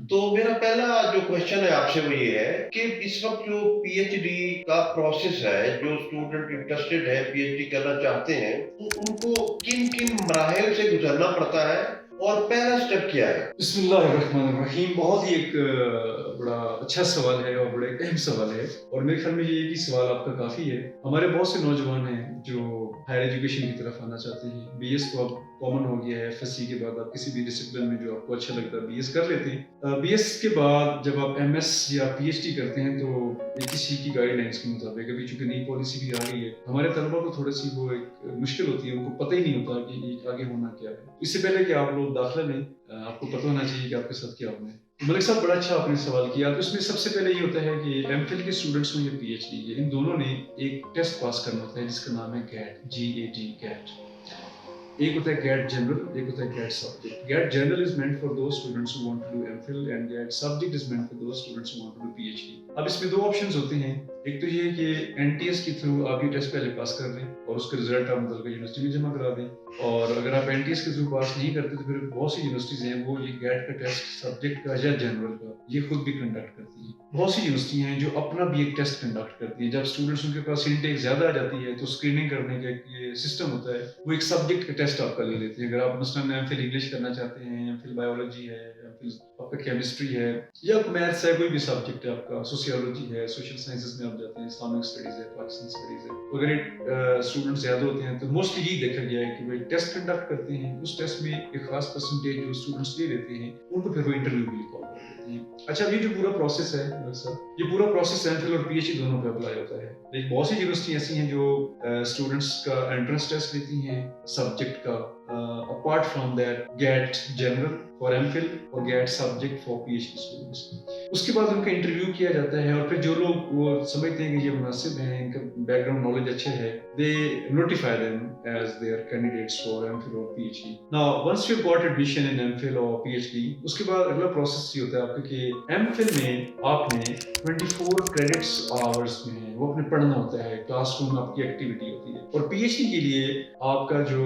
तो मेरा पहला जो क्वेश्चन है आपसे वो ये है कि इस वक्त जो पीएचडी का प्रोसेस है, जो स्टूडेंट इंटरेस्टेड है, पीएचडी करना चाहते हैं, उनको किन किन मराहिल से गुजरना पड़ता है और पहला स्टेप क्या है? बिस्मिल्लाहिर्रहमानिर्रहीम। बहुत ही एक बड़ा अच्छा सवाल है और बड़ा एक अहम सवाल है, और मेरे ख्याल में ये कि सवाल आपका काफ़ी है। हमारे बहुत से नौजवान हैं जो हायर एजुकेशन की तरफ आना चाहते हैं। बीएस तो अब कॉमन हो गया है, एफएससी के बाद आप किसी भी डिसिप्लिन में जो आपको अच्छा लगता है बीएस कर लेते हैं। बीएस के बाद जब आप एमएस या पीएचडी करते हैं तो किसी की गाइडलाइंस के मुताबिक, अभी चूंकि नई पॉलिसी भी आ गई है, हमारे तलबा को थोड़ी सी वो एक मुश्किल होती है, उनको पता ही नहीं होता कि आगे होना क्या है। इससे पहले कि आप लोग दाखिला लें, आपको पता होना चाहिए कि आपके साथ क्या होना है। तो मलिक साहब, बड़ा अच्छा आपने सवाल किया। तो इसमें सबसे पहले ये होता है कि एमफिल के स्टूडेंट्स में या पीएचडी के, इन दोनों ने एक टेस्ट पास करना होता है जिसका नाम है गैट, GAT, गैट। एक होता है गैट जनरल, एक होता है GAT subject. GAT general is meant for those students who want to do MPhil and GAT subject is meant for those students who want to do PhD. अब इसमें दो options होते हैं। एक तो ये है कि एनटीएस के थ्रू आप ये टेस्ट पहले पास कर लें और उसका रिजल्ट आप मतलब यूनिवर्सिटी में जमा करा दें, और अगर आप एनटीएस के थ्रू पास नहीं करते तो फिर बहुत सी यूनिवर्सिटीज हैं वो ये गैट का टेस्ट सब्जेक्ट का या जनरल का ये खुद भी कंडक्ट करती है। बहुत सी यूनिवर्सिटी हैं जो अपना भी एक टेस्ट कंडक्ट करती है। जब स्टूडेंट्स उनके पास इनटेक ज्यादा आ जाती है तो स्क्रीनिंग करने का ये सिस्टम होता है, वो एक सब्जेक्ट का टेस्ट आपका ले लेते हैं। अगर आप मसलन एमफिल इंग्लिश करना चाहते हैं, एमफिल बायोलॉजी है, एमफिल आपका केमिस्ट्री है, या मैथ्स है, कोई भी सब्जेक्ट है आपका, सोशियोलॉजी है, सोशल साइंसेस में आप जाते हैं, इस्लामिक स्टडीज है, पाकिस्तान स्टडीज है, अगर स्टूडेंट ज्यादा होते हैं तो मोस्टली यही देखा गया है कि भाई टेस्ट कंडक्ट करते हैं, उस टेस्ट में एक खास परसेंटेज जो स्टूडेंट्स ले लेते हैं उनको फिर वो इंटरव्यू के लिए कॉल कर देते हैं। अच्छा, ये जो पूरा प्रोसेस है सर, ये पूरा प्रोसेस एमफिल और पीएचडी दोनों पे अप्लाई होता है। लेकिन बहुत सी यूनिवर्सिटी ऐसी हैं जो स्टूडेंट्स का एंट्रेंस टेस्ट लेती हैं सब्जेक्ट का, apart from that get general for MPhil और get subject for PhD students। उसके बाद उनका इंटरव्यू किया जाता है, और फिर जो लोग वो समझते हैं कि ये मुनासिब हैं, इनका बैकग्राउंड नॉलेज अच्छे है, they notify them as their candidates for MPhil or PhD। Now once you got admission in MPhil or PhD, उसके बाद अगला प्रोसेस ये होता है आपका कि MPhil में आपने 24 क्रेडिट्स आवर्स में वो अपने पढ़ना होता है, क्लासरूम में आपकी एक्टिविटी होती है, और PhD के लिए आपका जो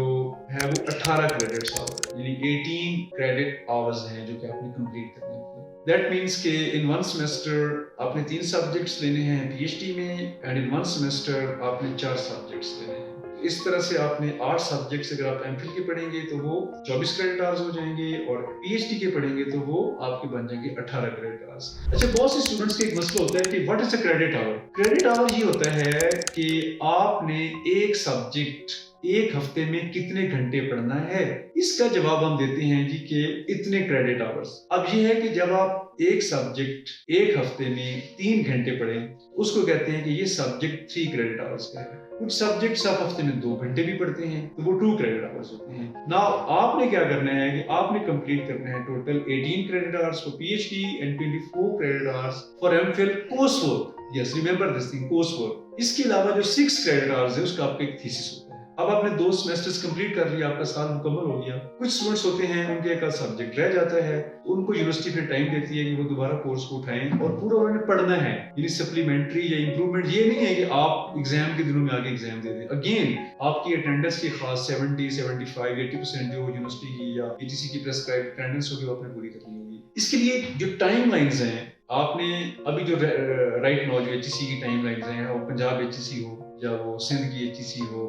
है वो 18 क्रेडिट्स आवर यानी 18 क्रेडिट आवर्स हैं जो कि आपने कंप्लीट करने होते हैं। दैट मीन्स के इन वन सेमेस्टर आपने 3 सब्जेक्ट्स लेने हैं पीएचडी में, एंड इन वन सेमेस्टर आपने 4 सब्जेक्ट्स लेने हैं। इस तरह से आपने 8 सब्जेक्ट्स अगर आप एमफिल के पढ़ेंगे तो वो 24 क्रेडिट आवर्स हो जाएंगे, और पीएचडी के पढ़ेंगे तो वो आपके बन जाएंगे 18 क्रेडिट आवर्स। अच्छा, बहुत से स्टूडेंट्स का एक मसला होता है कि what is a credit hour. Credit hour ये होता है कि आपने एक सब्जेक्ट एक हफ्ते में कितने घंटे पढ़ना है। इसका जवाब हम देते हैं जी कि इतने क्रेडिट आवर्स। अब ये है कि जब आप एक सब्जेक्ट एक हफ्ते में 3 घंटे पढ़ें, उसको कहते हैं कि ये सब्जेक्ट 3 क्रेडिट आवर्स का है। कुछ सब्जेक्ट्स आप हफ्ते में 2 घंटे भी पढ़ते हैं तो वो 2 क्रेडिट आवर्स होते हैं। नाउ आपने क्या करना है कि आपने कंप्लीट करना है total 18 credit hours for PhD and 24 credit hours for MPhil course work. Yes, remember this thing, course work. इसके अलावा जो 6 क्रेडिट आवर्स है उसका आपका एक थीसिस होता है। अब आपने 2 सेमेस्टर्स कंप्लीट कर लिया, आपका साल मुकम्मल हो गया। कुछ स्टूडेंट्स होते हैं उनके एक सब्जेक्ट रह जाता है, उनको यूनिवर्सिटी फिर टाइम देती है कि वो दोबारा कोर्स को उठाएं और पूरा उन्होंने पढ़ना है, यानी सप्लीमेंट्री या इंप्रूवमेंट। ये नहीं है कि आप एग्जाम के दिनों में आगे एग्जाम दे दें। अगेन आपकी अटेंडेंस की खास 70, 75, 80% जो यूनिवर्सिटी की या ईटीसी की प्रेस्क्राइब्ड अटेंडेंस होगी वो आपने पूरी करनी होगी। इसके लिए जो टाइम लाइन्स हैं, आपने अभी जो राइट नाउ जो एचईसी की टाइम लाइन्स हैं, वो पंजाब एचईसी हो या वो सिंध की एचईसी हो,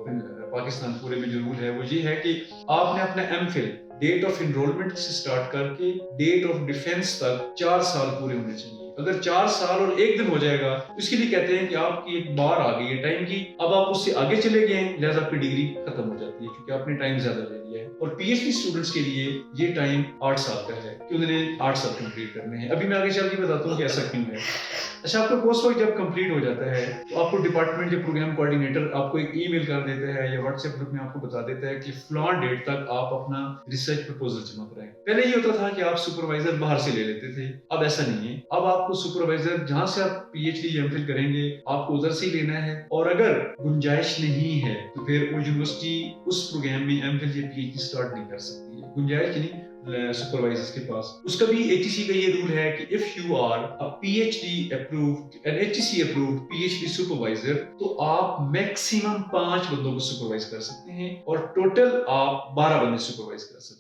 पाकिस्तान पूरे में जो रूल है वो ये है कि आपने अपना एमफिल डेट ऑफ एनरोलमेंट से स्टार्ट करके डेट ऑफ डिफेंस तक 4 साल पूरे होने चाहिए। अगर 4 साल और 1 दिन हो जाएगा तो इसके लिए कहते हैं कि आपकी एक बार आ गई है टाइम की, अब आप उससे आगे चले गए हैं, लिहाजा आपकी डिग्री खत्म हो जाती है क्योंकि आपने टाइम ज्यादा ले लिया है। और पीएचडी स्टूडेंट्स के लिए ये टाइम 8 साल का है कि उन्हें 8 साल कंप्लीट करने हैं। अभी मैं आगे चल के बताता हूँ कि ऐसा क्यों है। अच्छा, आपका कोर्स वर्क जब कंप्लीट हो जाता है तो आपको डिपार्टमेंट के प्रोग्राम कोऑर्डिनेटर आपको एक ईमेल कर देता है या व्हाट्सएप ग्रुप में आपको बता देता है कि फलां डेट तक आप अपना रिसर्च प्रपोजल जमा कराएं। पहले ये होता था कि आप सुपरवाइजर बाहर से ले लेते थे, अब ऐसा नहीं है। अब आपको सुपरवाइजर जहां से आप पीएचडी एमफिल करेंगे आपको उधर से ही लेना है, और अगर गुंजाइश नहीं है तो फिर वो यूनिवर्सिटी उस प्रोग्राम में एमफिल या पीएचडी स्टार्ट नहीं कर सकती है। गुंजाइश नहीं सुपरवाइजर्स के पास। उसका भी एचईसी का ये रूल है कि if you are a PhD approved and HEC approved PhD supervisor तो आप मैक्सिमम 5 बंदों को सुपरवाइज कर सकते हैं और टोटल आप 12 बंदे सुपरवाइज कर सकते हैं।